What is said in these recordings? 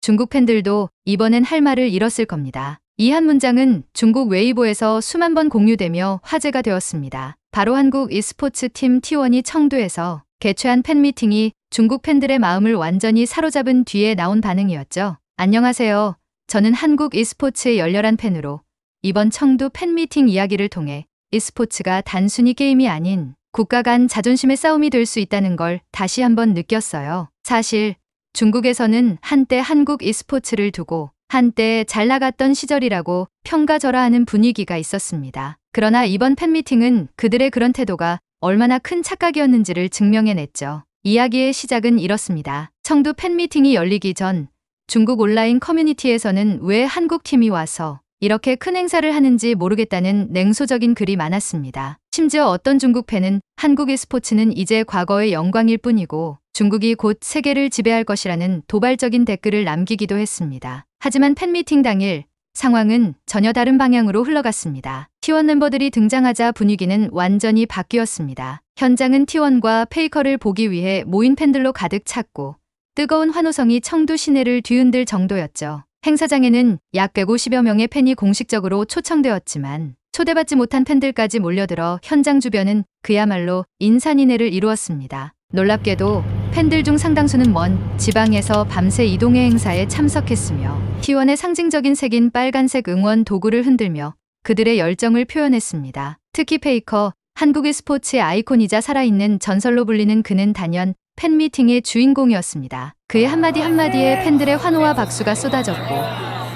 중국 팬들도 이번엔 할 말을 잃었을 겁니다. 이 한 문장은 중국 웨이보에서 수만 번 공유되며 화제가 되었습니다. 바로 한국 e스포츠 팀 T1이 청두에서 개최한 팬미팅이 중국 팬들의 마음을 완전히 사로잡은 뒤에 나온 반응이었죠. 안녕하세요. 저는 한국 e스포츠의 열렬한 팬으로 이번 청두 팬미팅 이야기를 통해 e스포츠가 단순히 게임이 아닌 국가 간 자존심의 싸움이 될 수 있다는 걸 다시 한번 느꼈어요. 사실 중국에서는 한때 한국 e스포츠를 두고 한때 잘 나갔던 시절이라고 평가절하하는 분위기가 있었습니다. 그러나 이번 팬미팅은 그들의 그런 태도가 얼마나 큰 착각이었는지를 증명해냈죠. 이야기의 시작은 이렇습니다. 청두 팬미팅이 열리기 전 중국 온라인 커뮤니티에서는 왜 한국팀이 와서 이렇게 큰 행사를 하는지 모르겠다는 냉소적인 글이 많았습니다. 심지어 어떤 중국 팬은 한국 e스포츠는 이제 과거의 영광일 뿐이고 중국이 곧 세계를 지배할 것이라는 도발적인 댓글을 남기기도 했습니다. 하지만 팬미팅 당일 상황은 전혀 다른 방향으로 흘러갔습니다. T1 멤버들이 등장하자 분위기는 완전히 바뀌었습니다. 현장은 T1과 페이커를 보기 위해 모인 팬들로 가득 찼고 뜨거운 환호성이 청두 시내를 뒤흔들 정도였죠. 행사장에는 약 150여 명의 팬이 공식적으로 초청되었지만 초대받지 못한 팬들까지 몰려들어 현장 주변은 그야말로 인산인해를 이루었습니다. 놀랍게도 팬들 중 상당수는 먼 지방에서 밤새 이동해 행사에 참석했으며 T1의 상징적인 색인 빨간색 응원 도구를 흔들며 그들의 열정을 표현했습니다. 특히 페이커, 한국 e스포츠의 아이콘이자 살아있는 전설로 불리는 그는 단연 팬미팅의 주인공이었습니다. 그의 한마디 한마디에 팬들의 환호와 박수가 쏟아졌고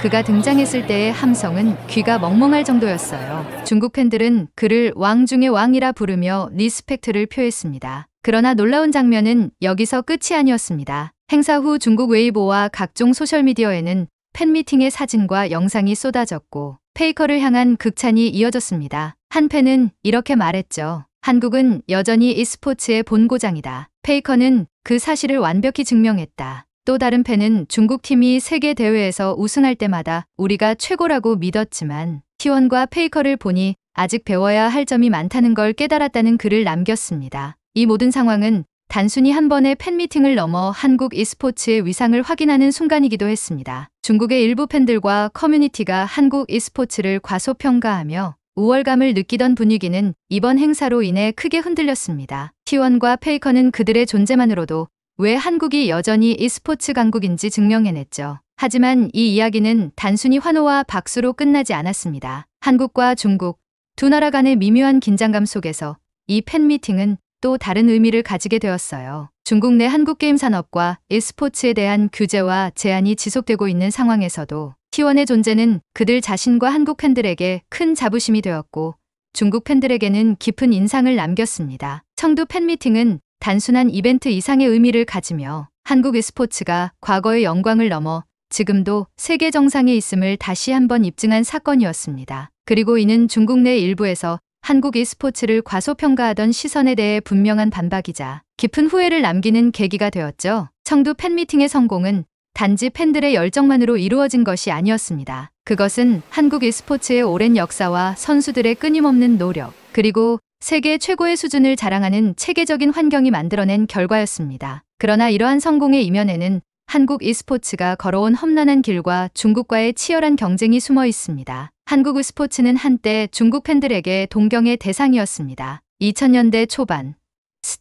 그가 등장했을 때의 함성은 귀가 멍멍할 정도였어요. 중국 팬들은 그를 왕 중의 왕이라 부르며 리스펙트를 표했습니다. 그러나 놀라운 장면은 여기서 끝이 아니었습니다. 행사 후 중국 웨이보와 각종 소셜미디어에는 팬미팅의 사진과 영상이 쏟아졌고 페이커를 향한 극찬이 이어졌습니다. 한 팬은 이렇게 말했죠. 한국은 여전히 e스포츠의 본고장이다. 페이커는 그 사실을 완벽히 증명했다. 또 다른 팬은 중국 팀이 세계 대회에서 우승할 때마다 우리가 최고라고 믿었지만 T1과 페이커를 보니 아직 배워야 할 점이 많다는 걸 깨달았다는 글을 남겼습니다. 이 모든 상황은 단순히 한 번의 팬미팅을 넘어 한국 e스포츠의 위상을 확인하는 순간이기도 했습니다. 중국의 일부 팬들과 커뮤니티가 한국 e스포츠를 과소평가하며 우월감을 느끼던 분위기는 이번 행사로 인해 크게 흔들렸습니다. T1과 페이커는 그들의 존재만으로도 왜 한국이 여전히 e스포츠 강국인지 증명해냈죠. 하지만 이 이야기는 단순히 환호와 박수로 끝나지 않았습니다. 한국과 중국 두 나라 간의 미묘한 긴장감 속에서 이 팬미팅은 또 다른 의미를 가지게 되었어요. 중국 내 한국 게임 산업과 e스포츠에 대한 규제와 제한이 지속되고 있는 상황에서도 T1의 존재는 그들 자신과 한국 팬들에게 큰 자부심이 되었고 중국 팬들에게는 깊은 인상을 남겼습니다. 청두 팬미팅은 단순한 이벤트 이상의 의미를 가지며 한국 e스포츠가 과거의 영광을 넘어 지금도 세계 정상에 있음을 다시 한번 입증한 사건이었습니다. 그리고 이는 중국 내 일부에서 한국 e스포츠를 과소평가하던 시선에 대해 분명한 반박이자 깊은 후회를 남기는 계기가 되었죠. 청두 팬미팅의 성공은 단지 팬들의 열정만으로 이루어진 것이 아니었습니다. 그것은 한국 e스포츠의 오랜 역사와 선수들의 끊임없는 노력, 그리고 세계 최고의 수준을 자랑하는 체계적인 환경이 만들어낸 결과였습니다. 그러나 이러한 성공의 이면에는 한국 e스포츠가 걸어온 험난한 길과 중국과의 치열한 경쟁이 숨어 있습니다. 한국 e스포츠는 한때 중국 팬들에게 동경의 대상이었습니다. 2000년대 초반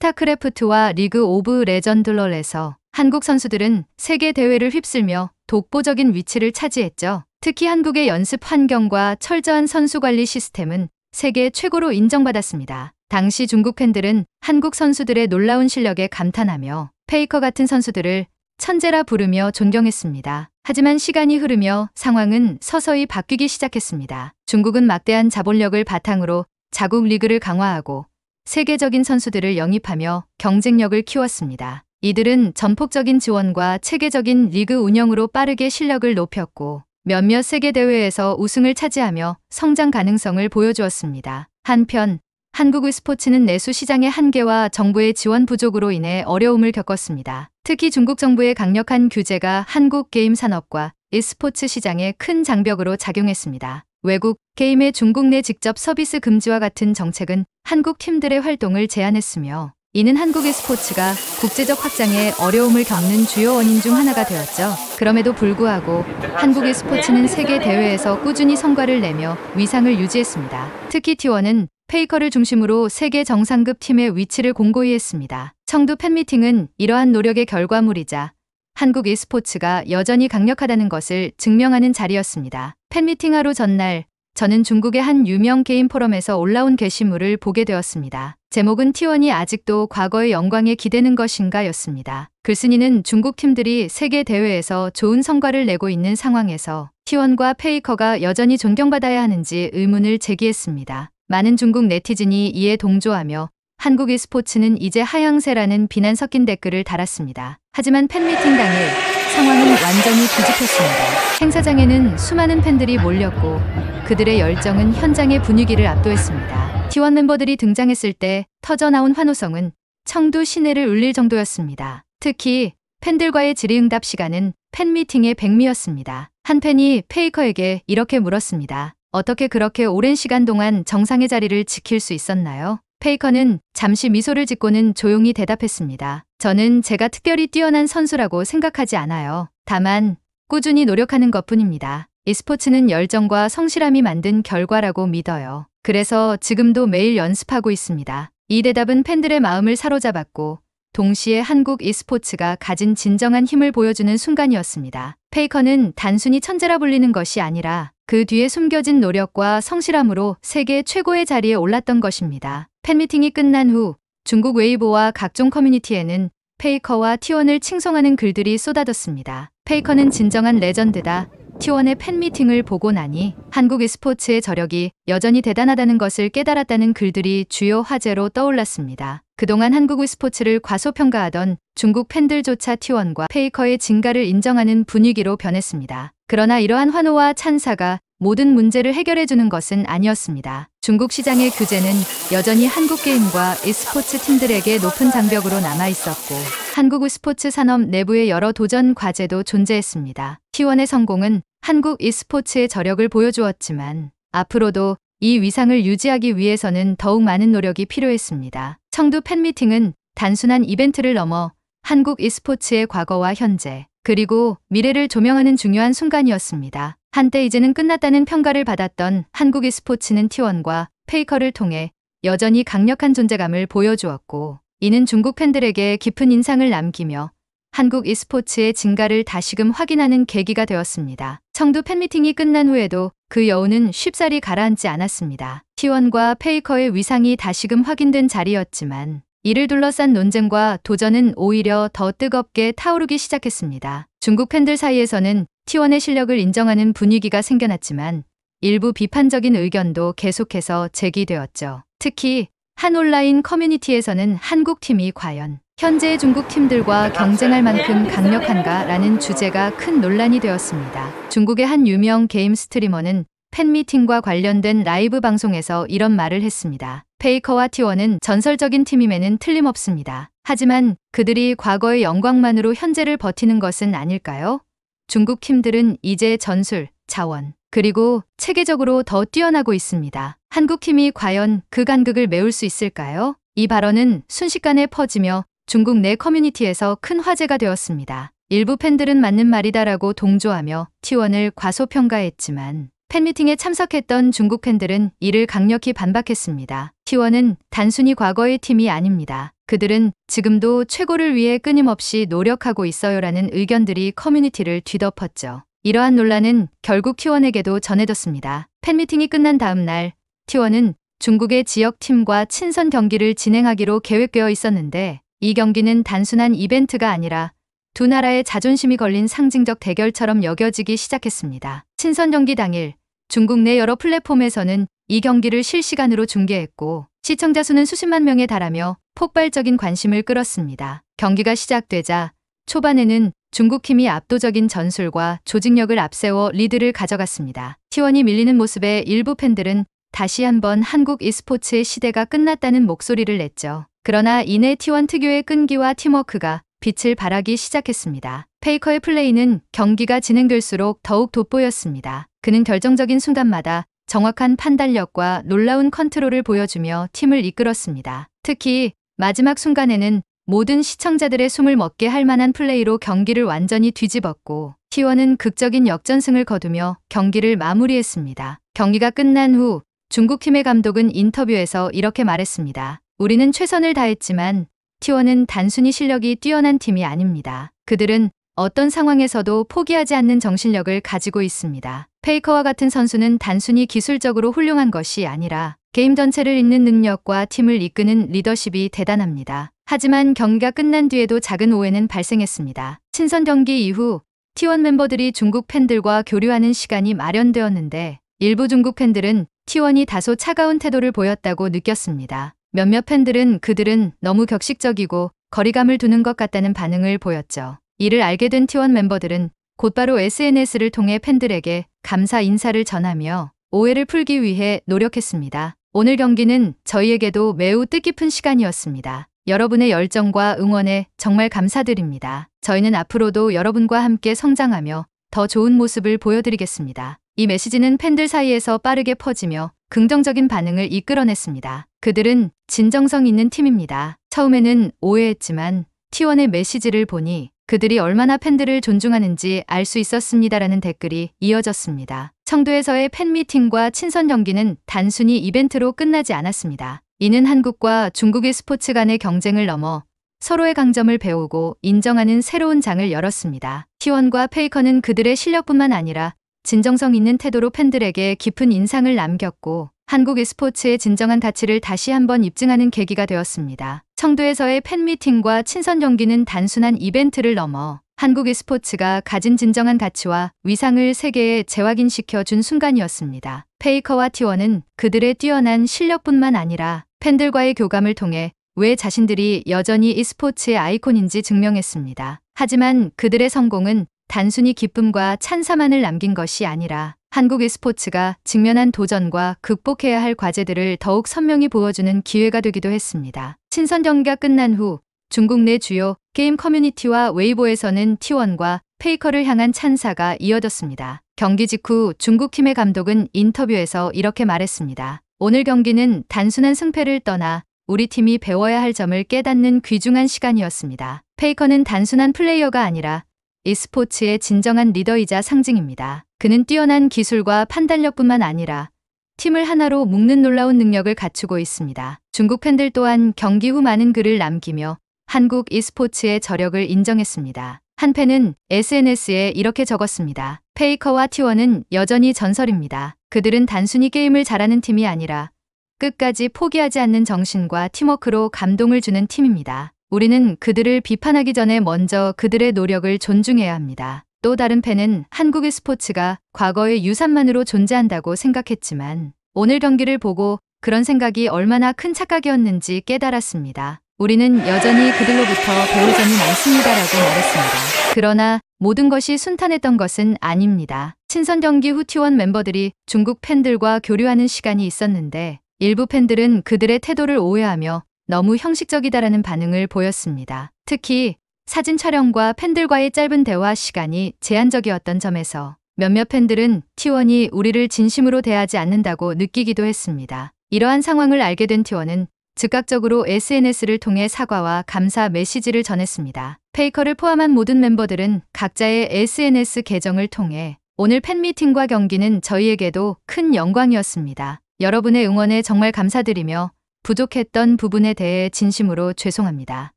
스타크래프트와 리그 오브 레전드롤에서 한국 선수들은 세계 대회를 휩쓸며 독보적인 위치를 차지했죠. 특히 한국의 연습 환경과 철저한 선수 관리 시스템은 세계 최고로 인정받았습니다. 당시 중국 팬들은 한국 선수들의 놀라운 실력에 감탄하며 페이커 같은 선수들을 천재라 부르며 존경했습니다. 하지만 시간이 흐르며 상황은 서서히 바뀌기 시작했습니다. 중국은 막대한 자본력을 바탕으로 자국 리그를 강화하고 세계적인 선수들을 영입하며 경쟁력을 키웠습니다. 이들은 전폭적인 지원과 체계적인 리그 운영으로 빠르게 실력을 높였고 몇몇 세계 대회에서 우승을 차지하며 성장 가능성을 보여주었습니다. 한편 한국 e스포츠는 내수 시장의 한계와 정부의 지원 부족으로 인해 어려움을 겪었습니다. 특히 중국 정부의 강력한 규제가 한국 게임 산업과 e스포츠 시장에 큰 장벽으로 작용했습니다. 외국 게임의 중국 내 직접 서비스 금지와 같은 정책은 한국 팀들의 활동을 제한했으며 이는 한국 e스포츠가 국제적 확장에 어려움을 겪는 주요 원인 중 하나가 되었죠. 그럼에도 불구하고 한국 e스포츠는 세계 대회에서 꾸준히 성과를 내며 위상을 유지했습니다. 특히 T1은 페이커를 중심으로 세계 정상급 팀의 위치를 공고히 했습니다. 청두 팬미팅은 이러한 노력의 결과물이자 한국 e스포츠가 여전히 강력하다는 것을 증명하는 자리였습니다. 팬미팅 하루 전날 저는 중국의 한 유명 게임 포럼에서 올라온 게시물을 보게 되었습니다. 제목은 T1이 아직도 과거의 영광에 기대는 것인가 였습니다. 글쓴이는 중국 팀들이 세계 대회에서 좋은 성과를 내고 있는 상황에서 T1과 페이커가 여전히 존경받아야 하는지 의문을 제기했습니다. 많은 중국 네티즌이 이에 동조하며 한국 e스포츠는 이제 하향세라는 비난 섞인 댓글을 달았습니다. 하지만 팬미팅 당일 상황은 완전히 뒤집혔습니다. 행사장에는 수많은 팬들이 몰렸고 그들의 열정은 현장의 분위기를 압도했습니다. T1 멤버들이 등장했을 때 터져나온 환호성은 청두 시내를 울릴 정도였습니다. 특히 팬들과의 질의응답 시간은 팬미팅의 백미였습니다. 한 팬이 페이커에게 이렇게 물었습니다. 어떻게 그렇게 오랜 시간 동안 정상의 자리를 지킬 수 있었나요? 페이커는 잠시 미소를 짓고는 조용히 대답했습니다. 저는 제가 특별히 뛰어난 선수라고 생각하지 않아요. 다만 꾸준히 노력하는 것뿐입니다. e스포츠는 열정과 성실함이 만든 결과라고 믿어요. 그래서 지금도 매일 연습하고 있습니다. 이 대답은 팬들의 마음을 사로잡았고 동시에 한국 e스포츠가 가진 진정한 힘을 보여주는 순간이었습니다. 페이커는 단순히 천재라 불리는 것이 아니라 그 뒤에 숨겨진 노력과 성실함으로 세계 최고의 자리에 올랐던 것입니다. 팬미팅이 끝난 후 중국 웨이보와 각종 커뮤니티에는 페이커와 T1을 칭송하는 글들이 쏟아졌습니다. 페이커는 진정한 레전드다. T1의 팬미팅을 보고 나니 한국 e스포츠의 저력이 여전히 대단하다는 것을 깨달았다는 글들이 주요 화제로 떠올랐습니다. 그동안 한국 e스포츠를 과소평가하던 중국 팬들조차 T1과 페이커의 진가를 인정하는 분위기로 변했습니다. 그러나 이러한 환호와 찬사가 모든 문제를 해결해주는 것은 아니었습니다. 중국 시장의 규제는 여전히 한국 게임과 e스포츠 팀들에게 높은 장벽으로 남아있었고 한국 e스포츠 산업 내부의 여러 도전 과제도 존재했습니다. T1의 성공은 한국 e스포츠의 저력을 보여주었지만 앞으로도 이 위상을 유지하기 위해서는 더욱 많은 노력이 필요했습니다. 청두 팬미팅은 단순한 이벤트를 넘어 한국 e스포츠의 과거와 현재 그리고 미래를 조명하는 중요한 순간이었습니다. 한때 이제는 끝났다는 평가를 받았던 한국 e스포츠는 T1과 페이커를 통해 여전히 강력한 존재감을 보여주었고 이는 중국 팬들에게 깊은 인상을 남기며 한국 e스포츠의 진가를 다시금 확인하는 계기가 되었습니다. 청두 팬미팅이 끝난 후에도 그 여운은 쉽사리 가라앉지 않았습니다. T1과 페이커의 위상이 다시금 확인된 자리였지만 이를 둘러싼 논쟁과 도전은 오히려 더 뜨겁게 타오르기 시작했습니다. 중국 팬들 사이에서는 T1의 실력을 인정하는 분위기가 생겨났지만 일부 비판적인 의견도 계속해서 제기되었죠. 특히 한 온라인 커뮤니티에서는 한국 팀이 과연 현재의 중국 팀들과 경쟁할 만큼 강력한가라는 주제가 큰 논란이 되었습니다. 중국의 한 유명 게임 스트리머는 팬미팅과 관련된 라이브 방송에서 이런 말을 했습니다. 페이커와 T1은 전설적인 팀임에는 틀림없습니다. 하지만 그들이 과거의 영광만으로 현재를 버티는 것은 아닐까요? 중국 팀들은 이제 전술, 자원, 그리고 체계적으로 더 뛰어나고 있습니다. 한국 팀이 과연 그 간극을 메울 수 있을까요? 이 발언은 순식간에 퍼지며 중국 내 커뮤니티에서 큰 화제가 되었습니다. 일부 팬들은 맞는 말이다라고 동조하며 T1을 과소평가했지만 팬미팅에 참석했던 중국 팬들은 이를 강력히 반박했습니다. T1은 단순히 과거의 팀이 아닙니다. 그들은 지금도 최고를 위해 끊임없이 노력하고 있어요라는 의견들이 커뮤니티를 뒤덮었죠. 이러한 논란은 결국 T1에게도 전해졌습니다. 팬미팅이 끝난 다음 날 T1은 중국의 지역팀과 친선 경기를 진행하기로 계획되어 있었는데 이 경기는 단순한 이벤트가 아니라 두 나라의 자존심이 걸린 상징적 대결처럼 여겨지기 시작했습니다. 친선 경기 당일 중국 내 여러 플랫폼에서는 이 경기를 실시간으로 중계했고 시청자 수는 수십만 명에 달하며 폭발적인 관심을 끌었습니다. 경기가 시작되자 초반에는 중국 팀이 압도적인 전술과 조직력을 앞세워 리드를 가져갔습니다. T1이 밀리는 모습에 일부 팬들은 다시 한번 한국 e스포츠의 시대가 끝났다는 목소리를 냈죠. 그러나 이내 T1 특유의 끈기와 팀워크가 빛을 발하기 시작했습니다. 페이커의 플레이는 경기가 진행될수록 더욱 돋보였습니다. 그는 결정적인 순간마다 정확한 판단력과 놀라운 컨트롤을 보여주며 팀을 이끌었습니다. 특히 마지막 순간에는 모든 시청자들의 숨을 멎게 할 만한 플레이로 경기를 완전히 뒤집었고 T1은 극적인 역전승을 거두며 경기를 마무리했습니다. 경기가 끝난 후 중국팀의 감독은 인터뷰에서 이렇게 말했습니다. 우리는 최선을 다했지만 T1은 단순히 실력이 뛰어난 팀이 아닙니다. 그들은 어떤 상황에서도 포기하지 않는 정신력을 가지고 있습니다. 페이커와 같은 선수는 단순히 기술적으로 훌륭한 것이 아니라 게임 전체를 읽는 능력과 팀을 이끄는 리더십이 대단합니다. 하지만 경기가 끝난 뒤에도 작은 오해는 발생했습니다. 친선 경기 이후 T1 멤버들이 중국 팬들과 교류하는 시간이 마련되었는데 일부 중국 팬들은 T1이 다소 차가운 태도를 보였다고 느꼈습니다. 몇몇 팬들은 그들은 너무 격식적이고 거리감을 두는 것 같다는 반응을 보였죠. 이를 알게 된 T1 멤버들은 곧바로 SNS를 통해 팬들에게 감사 인사를 전하며 오해를 풀기 위해 노력했습니다. 오늘 경기는 저희에게도 매우 뜻깊은 시간이었습니다. 여러분의 열정과 응원에 정말 감사드립니다. 저희는 앞으로도 여러분과 함께 성장하며 더 좋은 모습을 보여드리겠습니다. 이 메시지는 팬들 사이에서 빠르게 퍼지며 긍정적인 반응을 이끌어냈습니다. 그들은 진정성 있는 팀입니다. 처음에는 오해했지만 T1의 메시지를 보니 그들이 얼마나 팬들을 존중하는지 알 수 있었습니다라는 댓글이 이어졌습니다. 청도에서의 팬미팅과 친선 경기는 단순히 이벤트로 끝나지 않았습니다. 이는 한국과 중국의 스포츠 간의 경쟁을 넘어 서로의 강점을 배우고 인정하는 새로운 장을 열었습니다. T1과 페이커는 그들의 실력뿐만 아니라 진정성 있는 태도로 팬들에게 깊은 인상을 남겼고 한국 e스포츠의 진정한 가치를 다시 한번 입증하는 계기가 되었습니다. 청도에서의 팬미팅과 친선 경기는 단순한 이벤트를 넘어 한국 e스포츠가 가진 진정한 가치와 위상을 세계에 재확인시켜 준 순간이었습니다. 페이커와 T1은 그들의 뛰어난 실력뿐만 아니라 팬들과의 교감을 통해 왜 자신들이 여전히 e스포츠의 아이콘인지 증명했습니다. 하지만 그들의 성공은 단순히 기쁨과 찬사만을 남긴 것이 아니라 한국 e스포츠가 직면한 도전과 극복해야 할 과제들을 더욱 선명히 보여주는 기회가 되기도 했습니다. 친선 경기가 끝난 후 중국 내 주요 게임 커뮤니티와 웨이보에서는 T1과 페이커를 향한 찬사가 이어졌습니다. 경기 직후 중국 팀의 감독은 인터뷰에서 이렇게 말했습니다. 오늘 경기는 단순한 승패를 떠나 우리 팀이 배워야 할 점을 깨닫는 귀중한 시간이었습니다. 페이커는 단순한 플레이어가 아니라 e스포츠의 진정한 리더이자 상징입니다. 그는 뛰어난 기술과 판단력뿐만 아니라 팀을 하나로 묶는 놀라운 능력을 갖추고 있습니다. 중국 팬들 또한 경기 후 많은 글을 남기며 한국 e스포츠의 저력을 인정했습니다. 한 팬은 SNS에 이렇게 적었습니다. 페이커와 T1은 여전히 전설입니다. 그들은 단순히 게임을 잘하는 팀이 아니라 끝까지 포기하지 않는 정신과 팀워크로 감동을 주는 팀입니다. 우리는 그들을 비판하기 전에 먼저 그들의 노력을 존중해야 합니다. 또 다른 팬은 한국 e스포츠가 과거의 유산만으로 존재한다고 생각했지만 오늘 경기를 보고 그런 생각이 얼마나 큰 착각이었는지 깨달았습니다. 우리는 여전히 그들로부터 배울 점이 많습니다라고 말했습니다. 그러나 모든 것이 순탄했던 것은 아닙니다. 친선 경기 후 T1 멤버들이 중국 팬들과 교류하는 시간이 있었는데 일부 팬들은 그들의 태도를 오해하며 너무 형식적이다라는 반응을 보였습니다. 특히 사진 촬영과 팬들과의 짧은 대화 시간이 제한적이었던 점에서 몇몇 팬들은 T1이 우리를 진심으로 대하지 않는다고 느끼기도 했습니다. 이러한 상황을 알게 된 T1은 즉각적으로 SNS를 통해 사과와 감사 메시지를 전했습니다. 페이커를 포함한 모든 멤버들은 각자의 SNS 계정을 통해 오늘 팬미팅과 경기는 저희에게도 큰 영광이었습니다. 여러분의 응원에 정말 감사드리며 부족했던 부분에 대해 진심으로 죄송합니다.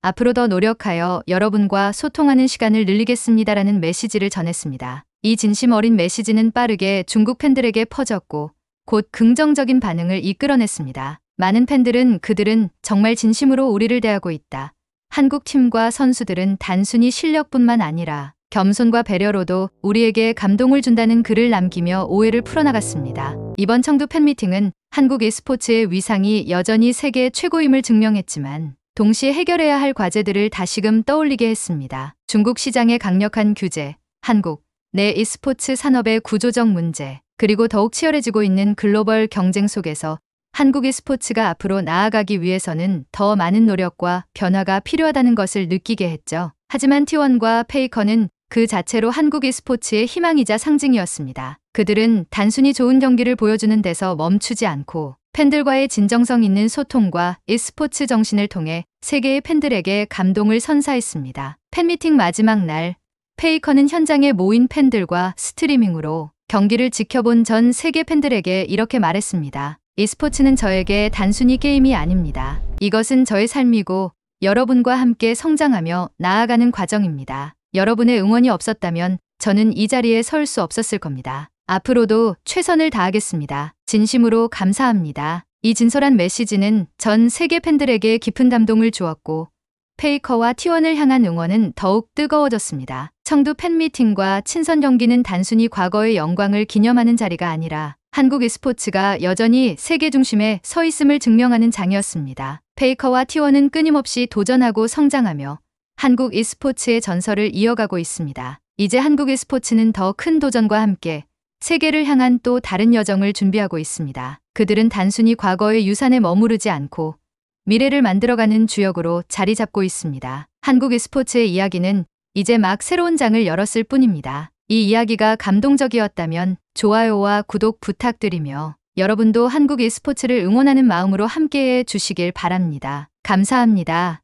앞으로 더 노력하여 여러분과 소통하는 시간을 늘리겠습니다라는 메시지를 전했습니다. 이 진심 어린 메시지는 빠르게 중국 팬들에게 퍼졌고 곧 긍정적인 반응을 이끌어냈습니다. 많은 팬들은 그들은 정말 진심으로 우리를 대하고 있다. 한국 팀과 선수들은 단순히 실력뿐만 아니라 겸손과 배려로도 우리에게 감동을 준다는 글을 남기며 오해를 풀어나갔습니다. 이번 청도 팬미팅은 한국 e스포츠의 위상이 여전히 세계 최고임을 증명했지만 동시에 해결해야 할 과제들을 다시금 떠올리게 했습니다. 중국 시장의 강력한 규제, 한국 내 e스포츠 산업의 구조적 문제, 그리고 더욱 치열해지고 있는 글로벌 경쟁 속에서 한국 e스포츠가 앞으로 나아가기 위해서는 더 많은 노력과 변화가 필요하다는 것을 느끼게 했죠. 하지만 T1과 페이커는 그 자체로 한국 e스포츠의 희망이자 상징이었습니다. 그들은 단순히 좋은 경기를 보여주는 데서 멈추지 않고 팬들과의 진정성 있는 소통과 e스포츠 정신을 통해 세계의 팬들에게 감동을 선사했습니다. 팬미팅 마지막 날, 페이커는 현장에 모인 팬들과 스트리밍으로 경기를 지켜본 전 세계 팬들에게 이렇게 말했습니다. e스포츠는 저에게 단순히 게임이 아닙니다. 이것은 저의 삶이고 여러분과 함께 성장하며 나아가는 과정입니다. 여러분의 응원이 없었다면 저는 이 자리에 설 수 없었을 겁니다. 앞으로도 최선을 다하겠습니다. 진심으로 감사합니다. 이 진솔한 메시지는 전 세계 팬들에게 깊은 감동을 주었고 페이커와 T1을 향한 응원은 더욱 뜨거워졌습니다. 청두 팬미팅과 친선 경기는 단순히 과거의 영광을 기념하는 자리가 아니라 한국 e스포츠가 여전히 세계 중심에 서 있음을 증명하는 장이었습니다. 페이커와 T1은 끊임없이 도전하고 성장하며 한국 e스포츠의 전설을 이어가고 있습니다. 이제 한국 e스포츠는 더 큰 도전과 함께 세계를 향한 또 다른 여정을 준비하고 있습니다. 그들은 단순히 과거의 유산에 머무르지 않고 미래를 만들어가는 주역으로 자리 잡고 있습니다. 한국 e스포츠의 이야기는 이제 막 새로운 장을 열었을 뿐입니다. 이 이야기가 감동적이었다면 좋아요와 구독 부탁드리며 여러분도 한국 e스포츠를 응원하는 마음으로 함께해 주시길 바랍니다. 감사합니다.